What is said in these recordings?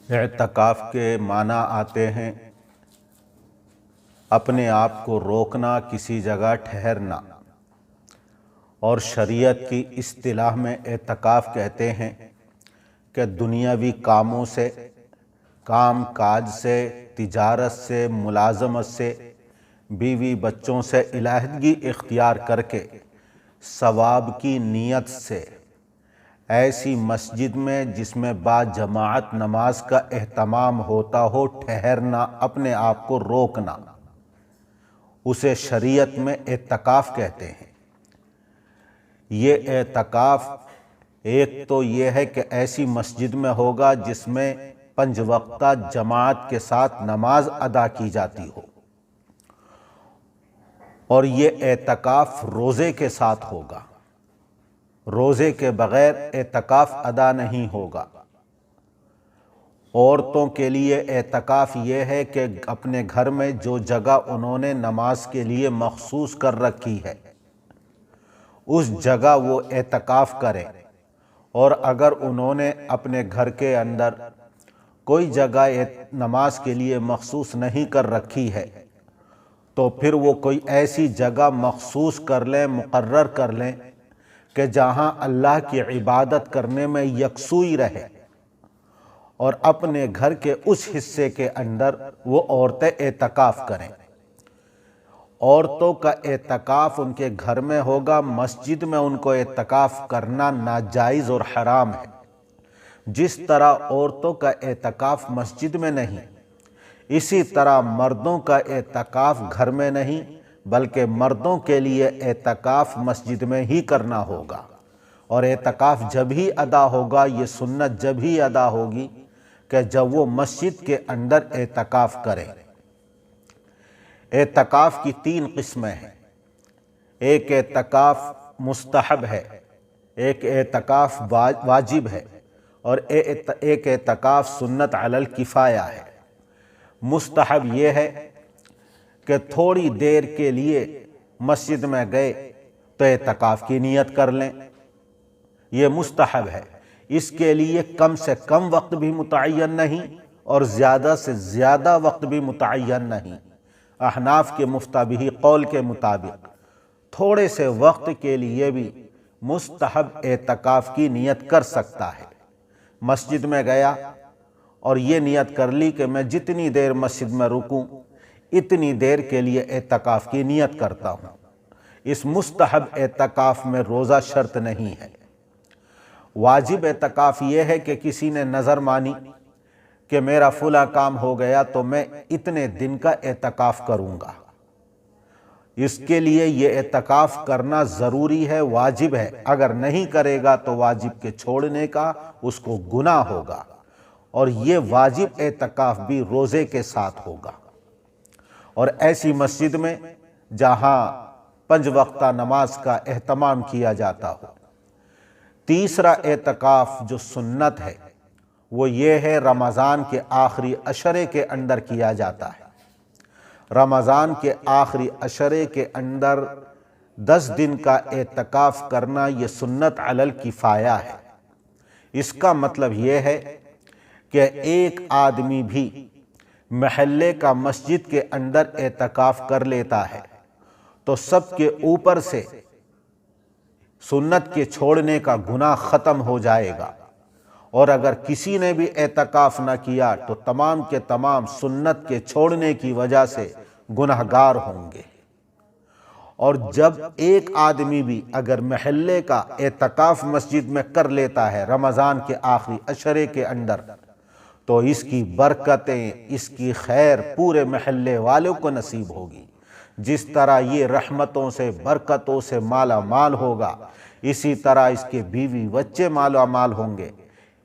اعتکاف کے معنی آتے ہیں اپنے آپ کو روکنا، کسی جگہ ٹھہرنا، اور شریعت کی اصطلاح میں اعتکاف کہتے ہیں کہ دنیاوی کاموں سے، کام کاج سے، تجارت سے، ملازمت سے، بیوی بچوں سے علیحدگی اختیار کر کے ثواب کی نیت سے ایسی مسجد میں جس میں با جماعت نماز کا اہتمام ہوتا ہو ٹھہرنا، اپنے آپ کو روکنا، اسے شریعت میں اعتکاف کہتے ہیں۔ یہ اعتکاف ایک تو یہ ہے کہ ایسی مسجد میں ہوگا جس میں 5 وقتہ جماعت کے ساتھ نماز ادا کی جاتی ہو، اور یہ اعتکاف روزے کے ساتھ ہوگا۔ روزے کے بغیر اعتکاف ادا نہیں ہوگا۔ عورتوں کے لیے اعتکاف یہ ہے کہ اپنے گھر میں جو جگہ انہوں نے نماز کے لیے مخصوص کر رکھی ہے اس جگہ وہ اعتکاف کریں، اور اگر انہوں نے اپنے گھر کے اندر کوئی جگہ نماز کے لیے مخصوص نہیں کر رکھی ہے تو پھر وہ کوئی ایسی جگہ مخصوص کر لیں، مقرر کر لیں کہ جہاں اللہ کی عبادت کرنے میں یکسوئی رہے، اور اپنے گھر کے اس حصے کے اندر وہ عورتیں اعتکاف کریں۔ عورتوں کا اعتکاف ان کے گھر میں ہوگا، مسجد میں ان کو اعتکاف کرنا ناجائز اور حرام ہے۔ جس طرح عورتوں کا اعتکاف مسجد میں نہیں، اسی طرح مردوں کا اعتکاف گھر میں نہیں، بلکہ مردوں کے لیے اعتکاف مسجد میں ہی کرنا ہوگا۔ اور اعتکاف جب ہی ادا ہوگا، یہ سنت جب ہی ادا ہوگی کہ جب وہ مسجد کے اندر اعتکاف کریں۔ اعتکاف کی 3 قسمیں ہیں۔ ایک اعتکاف مستحب ہے، ایک اعتکاف واجب ہے، اور ایک اعتکاف سنت علی الکفایہ ہے۔ مستحب یہ ہے کہ تھوڑی دیر کے لیے مسجد میں گئے تو اعتکاف کی نیت کر لیں، یہ مستحب ہے۔ اس کے لیے کم سے کم وقت بھی متعین نہیں اور زیادہ سے زیادہ وقت بھی متعین نہیں۔ احناف کے مفتبی قول کے مطابق تھوڑے سے وقت کے لیے بھی مستحب اعتکاف کی نیت کر سکتا ہے۔ مسجد میں گیا اور یہ نیت کر لی کہ میں جتنی دیر مسجد میں رکوں اتنی دیر کے لیے اعتکاف کی نیت کرتا ہوں۔ اس مستحب اعتکاف میں روزہ شرط نہیں ہے۔ واجب اعتکاف یہ ہے کہ کسی نے نظر مانی کہ میرا فلاں کام ہو گیا تو میں اتنے دن کا اعتکاف کروں گا، اس کے لیے یہ اعتکاف کرنا ضروری ہے، واجب ہے۔ اگر نہیں کرے گا تو واجب کے چھوڑنے کا اس کو گناہ ہوگا، اور یہ واجب اعتکاف بھی روزے کے ساتھ ہوگا، اور ایسی مسجد میں جہاں 5 وقتہ نماز کا اہتمام کیا جاتا ہو۔ تیسرا اعتکاف جو سنت ہے وہ یہ ہے رمضان کے آخری عشرے کے اندر کیا جاتا ہے۔ رمضان کے آخری عشرے کے اندر 10 دن کا اعتکاف کرنا یہ سنت علی الکفایہ ہے۔ اس کا مطلب یہ ہے کہ ایک آدمی بھی محلے کا مسجد کے اندر اعتکاف کر لیتا ہے تو سب کے اوپر سے سنت کے چھوڑنے کا گناہ ختم ہو جائے گا، اور اگر کسی نے بھی اعتکاف نہ کیا تو تمام کے تمام سنت کے چھوڑنے کی وجہ سے گناہگار ہوں گے۔ اور جب ایک آدمی بھی اگر محلے کا اعتکاف مسجد میں کر لیتا ہے رمضان کے آخری عشرے کے اندر تو اس کی برکتیں، اس کی خیر پورے محلے والوں کو نصیب ہوگی۔ جس طرح یہ رحمتوں سے، برکتوں سے مالا مال ہوگا، اسی طرح اس کے بیوی بچے مالا مال ہوں گے۔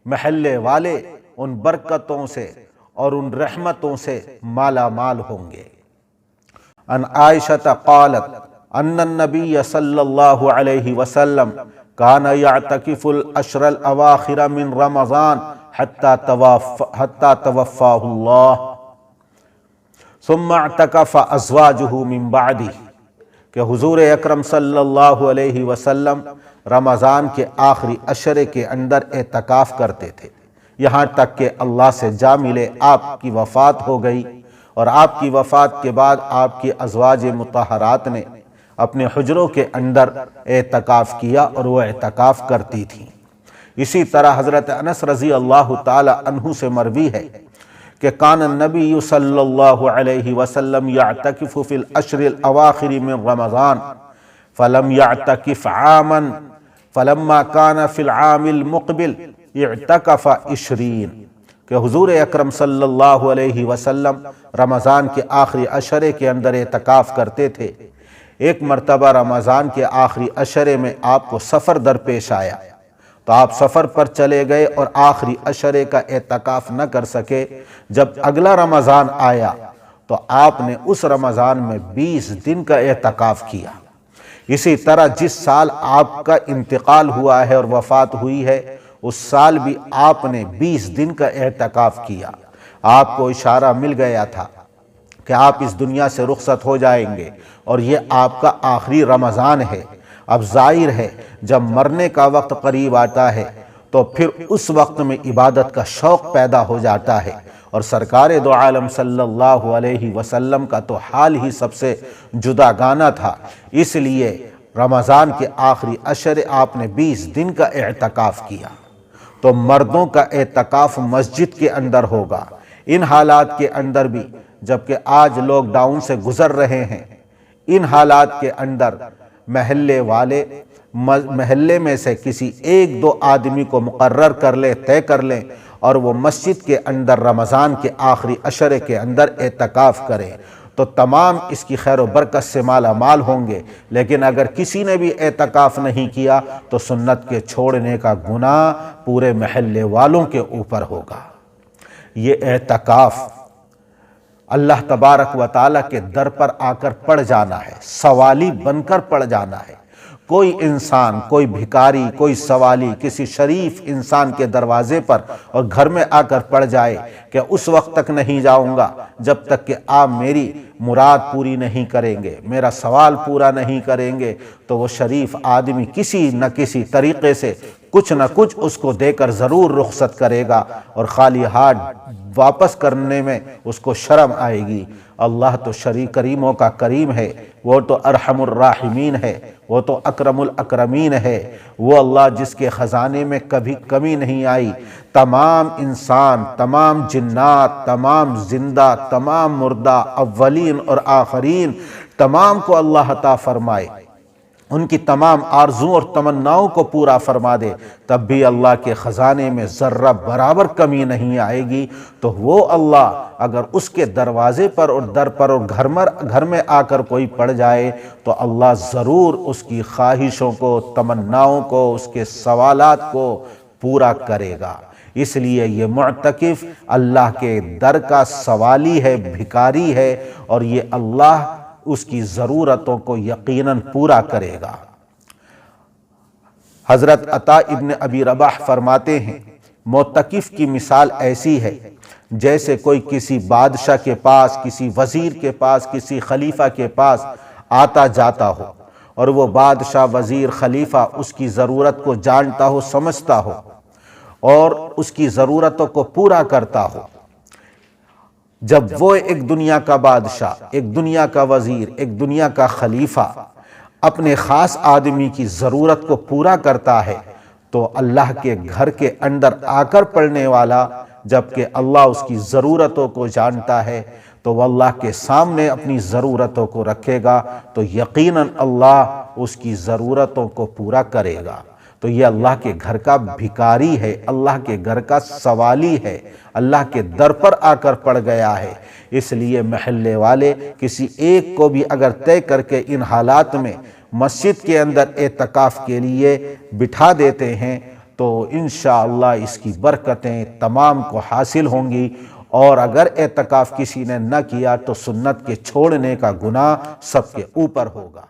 محلے والے ان برکتوں سے اور ان رحمتوں سے مالا مال ہوں گے۔ ان عائشہ قالت ان النبی صلی اللہ علیہ وسلم کان یعتکف العشر الاواخر من رمضان حتی توفاہ اللہ ثم اعتکف ازواجہ من بعدہ، کہ حضور اکرم صلی اللہ علیہ وسلم رمضان کے آخری عشرے کے اندر اعتکاف کرتے تھے، یہاں تک کہ اللہ سے جا ملے۔ آپ کی وفات ہو گئی، اور آپ کی وفات کے بعد آپ کی ازواج مطہرات نے اپنے حجروں کے اندر اعتکاف کیا، اور وہ اعتکاف کرتی تھیں۔ اسی طرح حضرت انس رضی اللہ تعالی عنہ سے مروی ہے کہ کان النبی صلی اللہ علیہ وسلم یعتکف فی العشر الاواخر من رمضان فلم یعتکف عاما فلما کان فی العام المقبل اعتکف 20، کہ حضور اکرم صلی اللہ علیہ وسلم رمضان کے آخری عشرے کے اندر اعتکاف کرتے تھے۔ ایک مرتبہ رمضان کے آخری عشرے میں آپ کو سفر درپیش آیا، تو آپ سفر پر چلے گئے اور آخری عشرے کا اعتکاف نہ کر سکے۔ جب اگلا رمضان آیا تو آپ نے اس رمضان میں 20 دن کا اعتکاف کیا۔ اسی طرح جس سال آپ کا انتقال ہوا ہے اور وفات ہوئی ہے، اس سال بھی آپ نے 20 دن کا اعتکاف کیا۔ آپ کو اشارہ مل گیا تھا کہ آپ اس دنیا سے رخصت ہو جائیں گے، اور یہ آپ کا آخری رمضان ہے۔ اب ظاہر ہے جب مرنے کا وقت قریب آتا ہے تو پھر اس وقت میں عبادت کا شوق پیدا ہو جاتا ہے، اور سرکار دو عالم صلی اللہ علیہ وسلم کا تو حال ہی سب سے جداگانہ تھا۔ اس لیے رمضان کے آخری عشرے آپ نے 20 دن کا اعتکاف کیا۔ تو مردوں کا اعتکاف مسجد کے اندر ہوگا۔ ان حالات کے اندر بھی، جبکہ آج لاک ڈاؤن سے گزر رہے ہیں، ان حالات کے اندر محلے والے محلے میں سے کسی ایک دو آدمی کو مقرر کر لیں، طے کر لیں، اور وہ مسجد کے اندر رمضان کے آخری عشرے کے اندر اعتکاف کریں، تو تمام اس کی خیر و برکت سے مالا مال ہوں گے۔ لیکن اگر کسی نے بھی اعتکاف نہیں کیا تو سنت کے چھوڑنے کا گناہ پورے محلے والوں کے اوپر ہوگا۔ یہ اعتکاف اللہ تبارک و تعالیٰ کے در پر آ کر پڑ جانا ہے، سوالی بن کر پڑ جانا ہے۔ کوئی انسان، کوئی بھکاری، کوئی سوالی کسی شریف انسان کے دروازے پر اور گھر میں آ کر پڑ جائے کہ اس وقت تک نہیں جاؤں گا جب تک کہ آپ میری مراد پوری نہیں کریں گے، میرا سوال پورا نہیں کریں گے، تو وہ شریف آدمی کسی نہ کسی طریقے سے کچھ نہ کچھ اس کو دے کر ضرور رخصت کرے گا، اور خالی ہاتھ واپس کرنے میں اس کو شرم آئے گی۔ اللہ تو کریموں کا کریم ہے، وہ تو ارحم الراحمین ہے، وہ تو اکرم الاکرمین ہے، وہ اللہ جس کے خزانے میں کبھی کمی نہیں آئی۔ تمام انسان، تمام جنات، تمام زندہ، تمام مردہ، اولین اور آخرین، تمام کو اللہ عطا فرمائے، ان کی تمام آرزوں اور تمناؤں کو پورا فرما دے، تب بھی اللہ کے خزانے میں ذرہ برابر کمی نہیں آئے گی۔ تو وہ اللہ اگر اس کے دروازے پر اور در پر اور گھر میں آ کر کوئی پڑ جائے تو اللہ ضرور اس کی خواہشوں کو، تمناؤں کو، اس کے سوالات کو پورا کرے گا۔ اس لیے یہ معتکف اللہ کے در کا سوالی ہے، بھکاری ہے، اور یہ اللہ اس کی ضرورتوں کو یقیناً پورا کرے گا۔ حضرت عطا ابن ابی رباح فرماتے ہیں، معتکف کی مثال ایسی ہے جیسے کوئی کسی بادشاہ کے پاس، کسی وزیر کے پاس، کسی خلیفہ کے پاس آتا جاتا ہو، اور وہ بادشاہ، وزیر، خلیفہ اس کی ضرورت کو جانتا ہو، سمجھتا ہو، اور اس کی ضرورتوں کو پورا کرتا ہو۔ جب وہ ایک دنیا کا بادشاہ، ایک دنیا کا وزیر، ایک دنیا کا خلیفہ اپنے خاص آدمی کی ضرورت کو پورا کرتا ہے، تو اللہ کے گھر کے اندر آ کر پڑنے والا جبکہ اللہ اس کی ضرورتوں کو جانتا ہے تو وہ اللہ کے سامنے اپنی ضرورتوں کو رکھے گا تو یقیناً اللہ اس کی ضرورتوں کو پورا کرے گا۔ تو یہ اللہ کے گھر کا بھکاری ہے، اللہ کے گھر کا سوالی ہے، اللہ کے در پر آ کر پڑ گیا ہے۔ اس لیے محلے والے کسی ایک کو بھی اگر طے کر کے ان حالات میں مسجد کے اندر اعتکاف کے لیے بٹھا دیتے ہیں تو انشاءاللہ اس کی برکتیں تمام کو حاصل ہوں گی، اور اگر اعتکاف کسی نے نہ کیا تو سنت کے چھوڑنے کا گناہ سب کے اوپر ہوگا۔